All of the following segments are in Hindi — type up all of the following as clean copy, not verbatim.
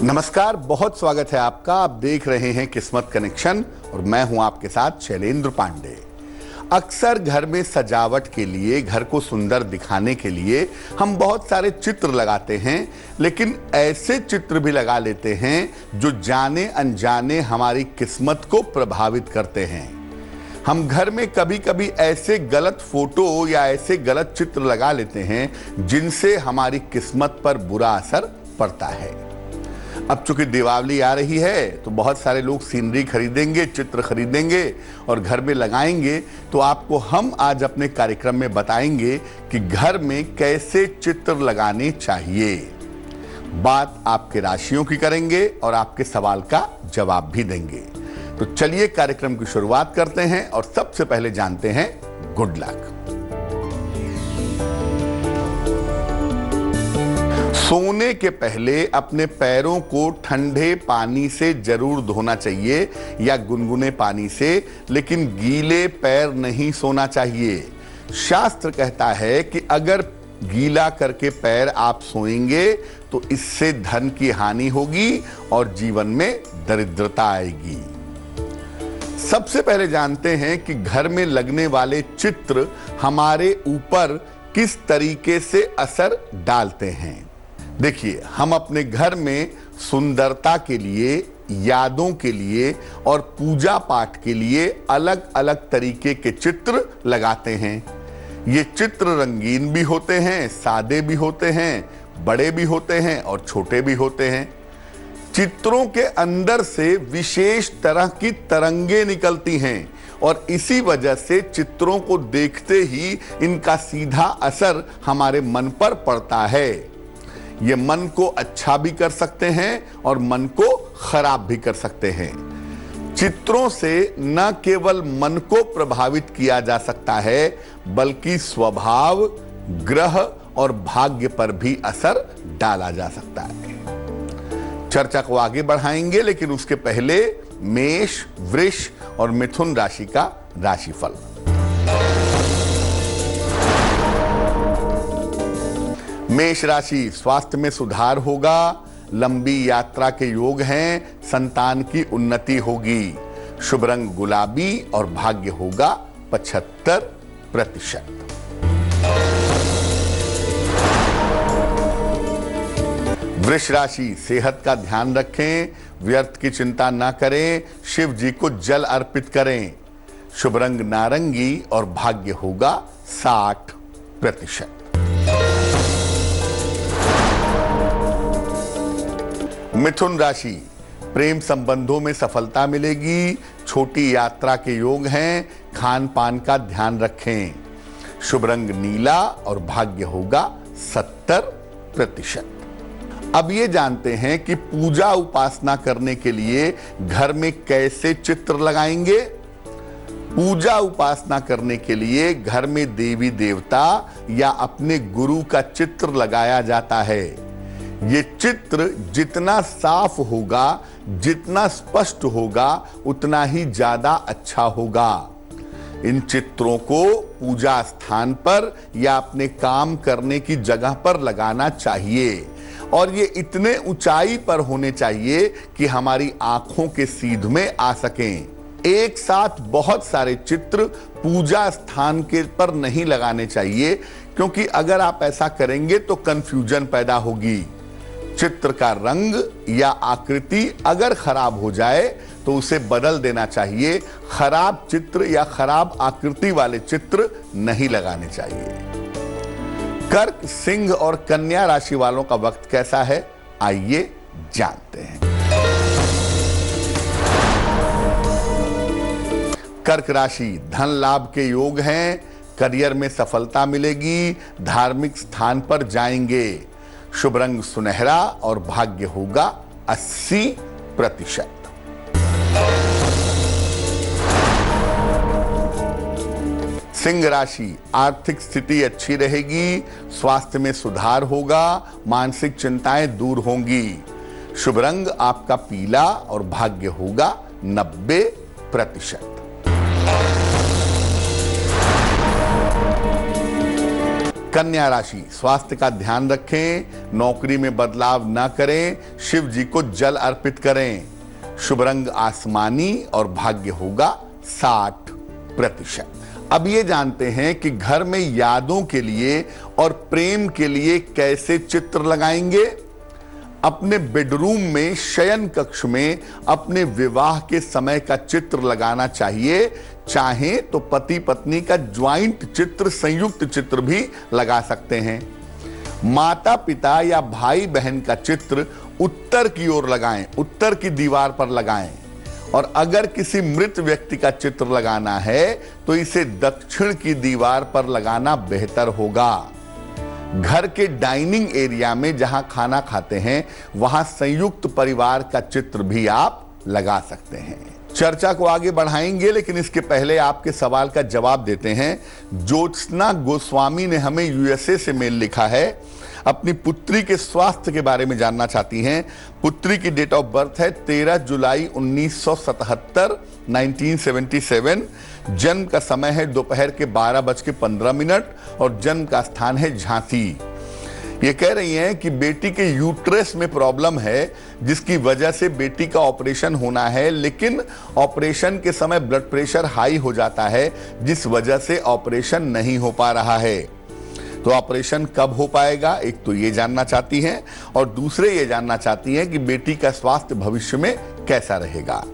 नमस्कार, बहुत स्वागत है आपका। आप देख रहे हैं किस्मत कनेक्शन और मैं हूं आपके साथ शैलेंद्र पांडे। अक्सर घर में सजावट के लिए, घर को सुंदर दिखाने के लिए हम बहुत सारे चित्र लगाते हैं, लेकिन ऐसे चित्र भी लगा लेते हैं जो जाने अनजाने हमारी किस्मत को प्रभावित करते हैं। हम घर में कभी कभी ऐसे गलत फोटो या ऐसे गलत चित्र लगा लेते हैं जिनसे हमारी किस्मत पर बुरा असर पड़ता है। अब चूंकि दिवाली आ रही है तो बहुत सारे लोग सीनरी खरीदेंगे, चित्र खरीदेंगे और घर में लगाएंगे। तो आपको हम आज अपने कार्यक्रम में बताएंगे कि घर में कैसे चित्र लगाने चाहिए। बात आपके राशियों की करेंगे और आपके सवाल का जवाब भी देंगे। तो चलिए कार्यक्रम की शुरुआत करते हैं और सबसे पहले जानते हैं गुड लक। सोने के पहले अपने पैरों को ठंडे पानी से जरूर धोना चाहिए या गुनगुने पानी से, लेकिन गीले पैर नहीं सोना चाहिए। शास्त्र कहता है कि अगर गीला करके पैर आप सोएंगे तो इससे धन की हानि होगी और जीवन में दरिद्रता आएगी। सबसे पहले जानते हैं कि घर में लगने वाले चित्र हमारे ऊपर किस तरीके से असर डालते हैं। देखिए, हम अपने घर में सुंदरता के लिए, यादों के लिए और पूजा पाठ के लिए अलग अलग तरीके के चित्र लगाते हैं। ये चित्र रंगीन भी होते हैं, सादे भी होते हैं, बड़े भी होते हैं और छोटे भी होते हैं। चित्रों के अंदर से विशेष तरह की तरंगें निकलती हैं और इसी वजह से चित्रों को देखते ही इनका सीधा असर हमारे मन पर पड़ता है। ये मन को अच्छा भी कर सकते हैं और मन को खराब भी कर सकते हैं। चित्रों से न केवल मन को प्रभावित किया जा सकता है, बल्कि स्वभाव, ग्रह और भाग्य पर भी असर डाला जा सकता है। चर्चा को आगे बढ़ाएंगे, लेकिन उसके पहले मेष, वृष और मिथुन राशि का राशिफल। मेष राशि, स्वास्थ्य में सुधार होगा, लंबी यात्रा के योग हैं, संतान की उन्नति होगी। शुभ रंग गुलाबी और भाग्य होगा 75%। वृष राशि, सेहत का ध्यान रखें, व्यर्थ की चिंता ना करें, शिव जी को जल अर्पित करें। शुभ रंग नारंगी और भाग्य होगा 60%। मिथुन राशि, प्रेम संबंधों में सफलता मिलेगी, छोटी यात्रा के योग हैं, खान पान का ध्यान रखें। शुभ रंग नीला और भाग्य होगा 70%। अब ये जानते हैं कि पूजा उपासना करने के लिए घर में कैसे चित्र लगाएंगे। पूजा उपासना करने के लिए घर में देवी देवता या अपने गुरु का चित्र लगाया जाता है। ये चित्र जितना साफ होगा, जितना स्पष्ट होगा, उतना ही ज्यादा अच्छा होगा। इन चित्रों को पूजा स्थान पर या अपने काम करने की जगह पर लगाना चाहिए और ये इतने ऊंचाई पर होने चाहिए कि हमारी आंखों के सीध में आ सकें। एक साथ बहुत सारे चित्र पूजा स्थान के पर नहीं लगाने चाहिए, क्योंकि अगर आप ऐसा करेंगे तो कंफ्यूजन पैदा होगी। चित्र का रंग या आकृति अगर खराब हो जाए तो उसे बदल देना चाहिए। खराब चित्र या खराब आकृति वाले चित्र नहीं लगाने चाहिए। कर्क, सिंह और कन्या राशि वालों का वक्त कैसा है, आइए जानते हैं। कर्क राशि, धन लाभ के योग हैं, करियर में सफलता मिलेगी, धार्मिक स्थान पर जाएंगे। शुभ रंग सुनहरा और भाग्य होगा 80%। सिंह राशि, आर्थिक स्थिति अच्छी रहेगी, स्वास्थ्य में सुधार होगा, मानसिक चिंताएं दूर होंगी। शुभ रंग आपका पीला और भाग्य होगा 90%। कन्या राशि, स्वास्थ्य का ध्यान रखें, नौकरी में बदलाव न करें, शिव जी को जल अर्पित करें। शुभ रंग आसमानी और भाग्य होगा 60%। अब ये जानते हैं कि घर में यादों के लिए और प्रेम के लिए कैसे चित्र लगाएंगे। अपने बेडरूम में, शयन कक्ष में अपने विवाह के समय का चित्र लगाना चाहिए। चाहे तो पति पत्नी का ज्वाइंट चित्र, संयुक्त चित्र भी लगा सकते हैं। माता पिता या भाई बहन का चित्र उत्तर की ओर लगाएं, उत्तर की दीवार पर लगाएं। और अगर किसी मृत व्यक्ति का चित्र लगाना है तो इसे दक्षिण की दीवार पर लगाना बेहतर होगा। घर के डाइनिंग एरिया में जहां खाना खाते हैं वहां संयुक्त परिवार का चित्र भी आप लगा सकते हैं। चर्चा को आगे बढ़ाएंगे, लेकिन इसके पहले आपके सवाल का जवाब देते हैं। ज्योत्सना गोस्वामी ने हमें यूएसए से मेल लिखा है, अपनी पुत्री के स्वास्थ्य के बारे में जानना चाहती हैं। पुत्री की डेट ऑफ बर्थ है 13 जुलाई 1977, 1977। जन्म का समय है दोपहर के 12:15 और जन्म का स्थान है झांसी। ये कह रही हैं कि बेटी के यूट्रस में प्रॉब्लम है, जिसकी वजह से बेटी का ऑपरेशन होना है, लेकिन ऑपरेशन के समय ब्लड प्रेशर हाई हो जाता है, जिस वजह से ऑपरेशन नहीं हो पा रहा है। तो ऑपरेशन कब हो पाएगा, एक तो ये जानना चाहती हैं, और दूसरे ये जानना चाहती हैं कि बेटी का स्वास्थ्य भविष्य में कैसा रहेगा।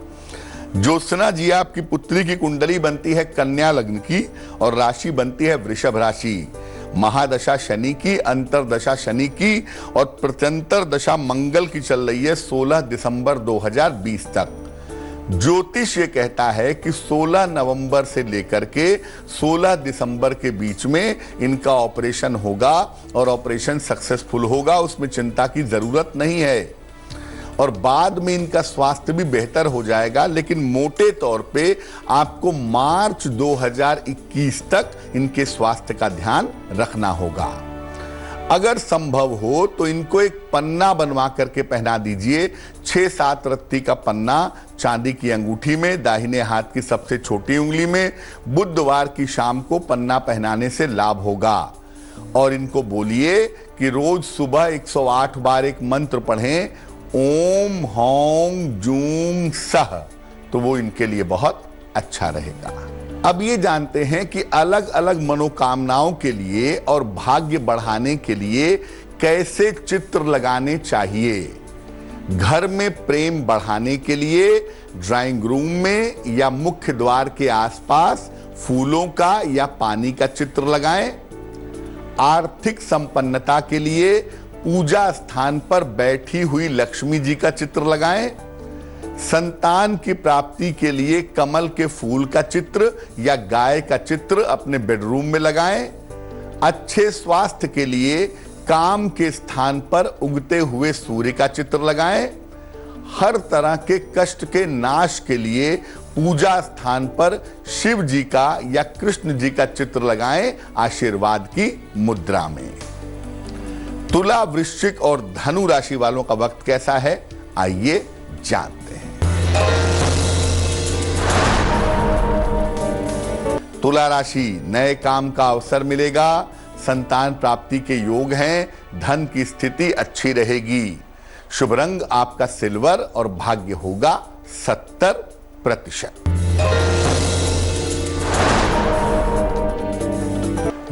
ज्योत्सना जी, आपकी पुत्री की कुंडली बनती है कन्या लग्न की और राशि बनती है वृषभ राशि। महादशा शनि की, अंतरदशा शनि की और प्रत्यंतर दशा मंगल की चल रही है 16 दिसंबर 2020 तक। ज्योतिष ये कहता है कि 16 नवंबर से लेकर के 16 दिसंबर के बीच में इनका ऑपरेशन होगा और ऑपरेशन सक्सेसफुल होगा, उसमें चिंता की जरूरत नहीं है। और बाद में इनका स्वास्थ्य भी बेहतर हो जाएगा, लेकिन मोटे तौर पे आपको मार्च 2021 तक इनके स्वास्थ्य का ध्यान रखना होगा। अगर संभव हो तो इनको एक पन्ना बनवा करके पहना दीजिए, 6-7 रत्ती का पन्ना चांदी की अंगूठी में, दाहिने हाथ की सबसे छोटी उंगली में। बुधवार की शाम को पन्ना पहनाने से लाभ होगा। और इनको बोलिए कि रोज सुबह 108 बार एक मंत्र पढ़ें, ओम हौं जूम सह, तो वो इनके लिए बहुत अच्छा रहेगा। अब ये जानते हैं कि अलग अलग मनोकामनाओं के लिए और भाग्य बढ़ाने के लिए कैसे चित्र लगाने चाहिए। घर में प्रेम बढ़ाने के लिए ड्राइंग रूम में या मुख्य द्वार के आसपास फूलों का या पानी का चित्र लगाएं। आर्थिक संपन्नता के लिए पूजा स्थान पर बैठी हुई लक्ष्मी जी का चित्र लगाएं। संतान की प्राप्ति के लिए कमल के फूल का चित्र या गाय का चित्र अपने बेडरूम में लगाएं। अच्छे स्वास्थ्य के लिए काम के स्थान पर उगते हुए सूर्य का चित्र लगाएं। हर तरह के कष्ट के नाश के लिए पूजा स्थान पर शिव जी का या कृष्ण जी का चित्र लगाएं आशीर्वाद की मुद्रा में। तुला, वृश्चिक और धनु राशि वालों का वक्त कैसा है, आइए जानते हैं। तुला राशि, नए काम का अवसर मिलेगा, संतान प्राप्ति के योग हैं, धन की स्थिति अच्छी रहेगी। शुभ रंग आपका सिल्वर और भाग्य होगा 70%।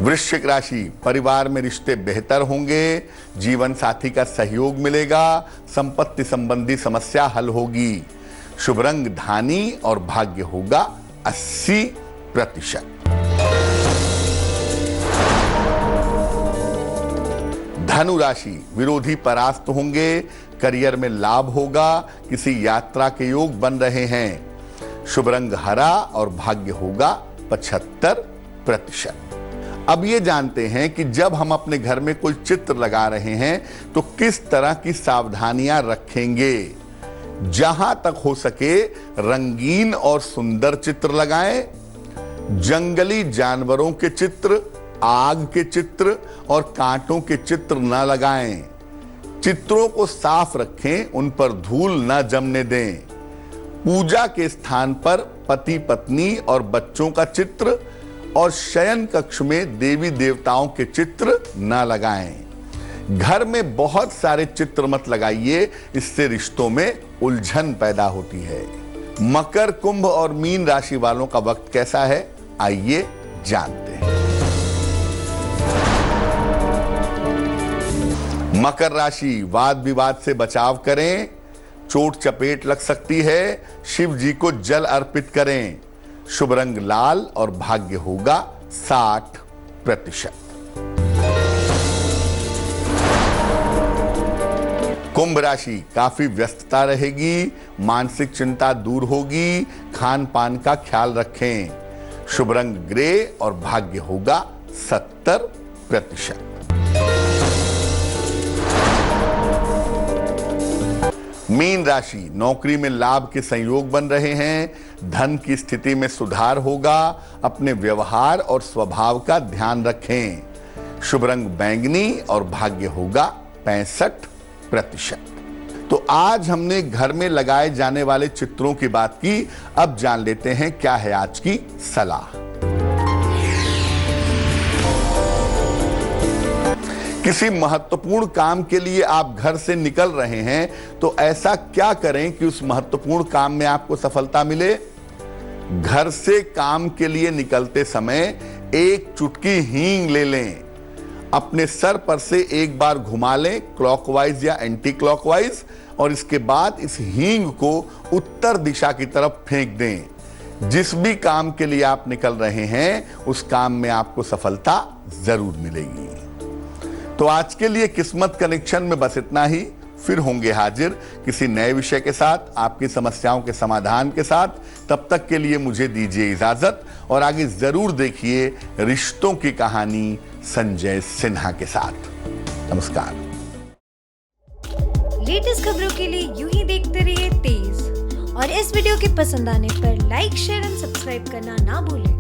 वृश्चिक राशि, परिवार में रिश्ते बेहतर होंगे, जीवन साथी का सहयोग मिलेगा, संपत्ति संबंधी समस्या हल होगी। शुभ रंग धानी और भाग्य होगा 80%। धनु राशि, विरोधी परास्त होंगे, करियर में लाभ होगा, किसी यात्रा के योग बन रहे हैं। शुभ रंग हरा और भाग्य होगा 75%। अब ये जानते हैं कि जब हम अपने घर में कोई चित्र लगा रहे हैं तो किस तरह की सावधानियां रखेंगे। जहां तक हो सके रंगीन और सुंदर चित्र लगाएं। जंगली जानवरों के चित्र, आग के चित्र और कांटों के चित्र न लगाएं। चित्रों को साफ रखें, उन पर धूल न जमने दें। पूजा के स्थान पर पति पत्नी और बच्चों का चित्र और शयन कक्ष में देवी देवताओं के चित्र न लगाएं। घर में बहुत सारे चित्र मत लगाइए, इससे रिश्तों में उलझन पैदा होती है। मकर, कुंभ और मीन राशि वालों का वक्त कैसा है, आइए जानते हैं। मकर राशि, वाद विवाद से बचाव करें, चोट चपेट लग सकती है। शिव जी को जल अर्पित करें। शुभ रंग लाल और भाग्य होगा 60%। कुंभ राशि, काफी व्यस्तता रहेगी, मानसिक चिंता दूर होगी, खान पान का ख्याल रखें। शुभ रंग ग्रे और भाग्य होगा 70%। मीन राशि, नौकरी में लाभ के संयोग बन रहे हैं, धन की स्थिति में सुधार होगा। अपने व्यवहार और स्वभाव का ध्यान रखें। शुभ रंग बैंगनी और भाग्य होगा 65%। तो आज हमने घर में लगाए जाने वाले चित्रों की बात की। अब जान लेते हैं क्या है आज की सलाह। किसी महत्वपूर्ण काम के लिए आप घर से निकल रहे हैं, तो ऐसा क्या करें कि उस महत्वपूर्ण काम में आपको सफलता मिले। घर से काम के लिए निकलते समय एक चुटकी हींग ले लें, अपने सर पर से एक बार घुमा लें क्लॉकवाइज या एंटी क्लॉकवाइज, और इसके बाद इस हींग को उत्तर दिशा की तरफ फेंक दें। जिस भी काम के लिए आप निकल रहे हैं, उस काम में आपको सफलता जरूर मिलेगी। तो आज के लिए किस्मत कनेक्शन में बस इतना ही। फिर होंगे हाजिर किसी नए विषय के साथ, आपकी समस्याओं के समाधान के साथ। तब तक के लिए मुझे दीजिए इजाजत और आगे जरूर देखिए रिश्तों की कहानी संजय सिन्हा के साथ। नमस्कार। लेटेस्ट खबरों के लिए यूं ही देखते रहिए तेज, और इस वीडियो के पसंद आने पर लाइक, शेयर एंड सब्सक्राइब करना ना भूलें।